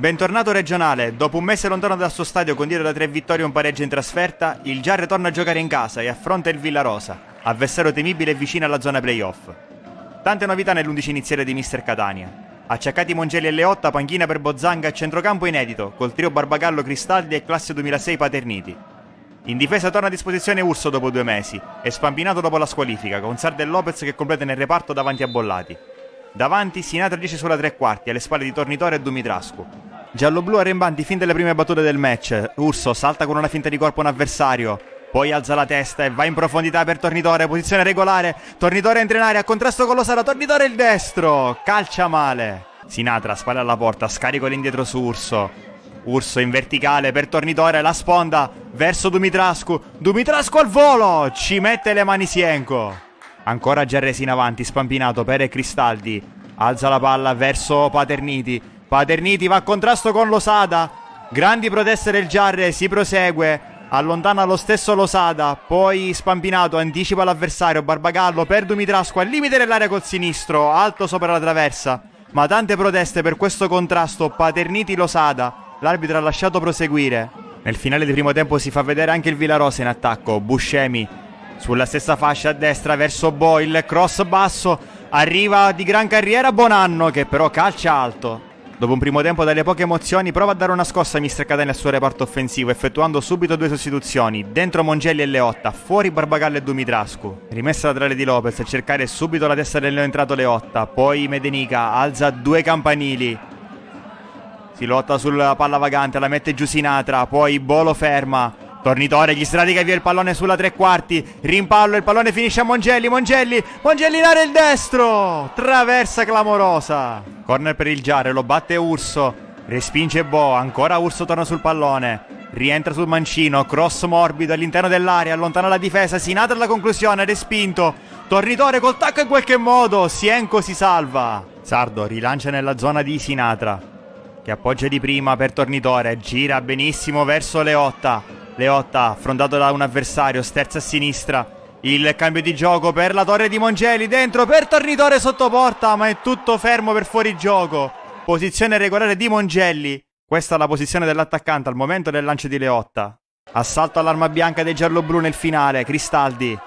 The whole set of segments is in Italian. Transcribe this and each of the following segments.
Bentornato regionale, dopo un mese lontano dal suo stadio condito da 3 vittorie e un pareggio in trasferta, il Giarre torna a giocare in casa e affronta il Villarosa, avversario temibile e vicino alla zona playoff. Tante novità nell'11 iniziale di Mister Catania. Acciaccati Mongelli e Leotta, panchina per Bozzanga e centrocampo inedito, col trio Barbagallo, Cristaldi e classe 2006 Paterniti. In difesa torna a disposizione Urso dopo 2 mesi e Spampinato dopo la squalifica, con Sardo e Lopez che completa nel reparto davanti a Bollati. Davanti Sinatra 10 sulla 3/4 alle spalle di Tornitore e Dumitrascu. Giallo-blu arrembanti fin dalle prime battute del match. Urso salta con una finta di corpo un avversario, poi alza la testa e va in profondità per Tornitore, posizione regolare. Tornitore entra in area a contrasto con Losada, Tornitore il destro, calcia male. Sinatra spalle alla porta, scarico l'indietro su Urso. Urso in verticale per Tornitore, la sponda verso Dumitrascu. Dumitrascu al volo, ci mette le mani Sienco. Ancora Giarresi in avanti, Spampinato per Cristaldi, alza la palla verso Paterniti. Paterniti va a contrasto con Losada, grandi proteste del Giarre, si prosegue, allontana lo stesso Losada, poi Spampinato anticipa l'avversario, Barbagallo per Dumitrascu al limite dell'area col sinistro, alto sopra la traversa, ma tante proteste per questo contrasto, Paterniti-Losada, l'arbitro ha lasciato proseguire. Nel finale di primo tempo si fa vedere anche il Villarosa in attacco, Buscemi sulla stessa fascia a destra verso Boyle, cross basso, arriva di gran carriera Bonanno che però calcia alto. Dopo un primo tempo dalle poche emozioni prova a dare una scossa a Mister Catania al suo reparto offensivo, effettuando subito 2 sostituzioni, dentro Mongelli e Leotta, fuori Barbagallo e Dumitrascu. Rimessa laterale di Lopez a cercare subito la testa del neoentrato Leotta, poi Medenica alza 2 campanili, si lotta sulla palla vagante, la mette giù Sinatra, poi Bolo ferma, Tornitore gli stradica via il pallone sulla 3/4, rimpallo, il pallone finisce a Mongelli in area il destro, traversa clamorosa. Corner per il Giarre, lo batte Urso, respinge Bo, ancora Urso torna sul pallone, rientra sul mancino, cross morbido all'interno dell'area, allontana la difesa, Sinatra alla conclusione, respinto, Tornitore col tacco in qualche modo, Sienco si salva. Sardo rilancia nella zona di Sinatra, che appoggia di prima per Tornitore, gira benissimo verso Leotta, affrontato da un avversario, sterza a sinistra, il cambio di gioco per la torre di Mongelli, dentro per Tornitore sotto porta, ma è tutto fermo per fuorigioco. Posizione regolare di Mongelli, questa è la posizione dell'attaccante al momento del lancio di Leotta. Assalto all'arma bianca dei gialloblu nel finale, Cristaldi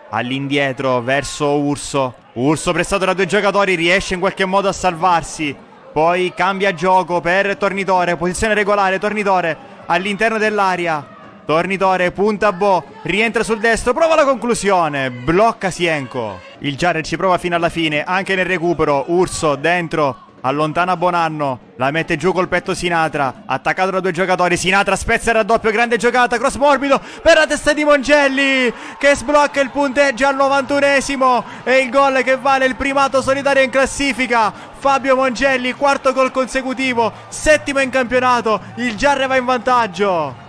all'indietro verso Urso pressato da 2 giocatori, riesce in qualche modo a salvarsi, poi cambia gioco per Tornitore, posizione regolare, Tornitore all'interno dell'area, Tornitore punta Bo, rientra sul destro, prova la conclusione, blocca Sienco. Il Giarre ci prova fino alla fine, anche nel recupero, Urso dentro, allontana Bonanno, la mette giù col petto Sinatra, attaccato da 2 giocatori, Sinatra spezza il raddoppio, grande giocata, cross morbido per la testa di Mongelli che sblocca il punteggio al 91esimo e il gol che vale il primato solitario in classifica. Fabio Mongelli, 4º gol consecutivo, 7º in campionato, il Giarre va in vantaggio.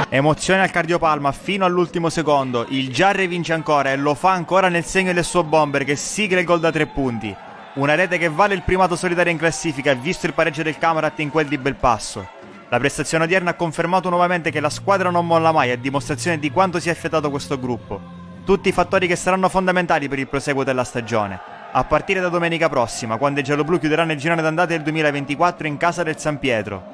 Emozione al cardiopalma fino all'ultimo secondo, il Giarre vince ancora e lo fa ancora nel segno del suo bomber che sigla il gol da 3 punti. Una rete che vale il primato solitario in classifica visto il pareggio del Camerata in quel di Belpasso. La prestazione odierna ha confermato nuovamente che la squadra non molla mai, a dimostrazione di quanto sia affettato questo gruppo. Tutti i fattori che saranno fondamentali per il proseguo della stagione, a partire da domenica prossima, quando i gialloblu chiuderanno il girone d'andata del 2024 in casa del San Pietro.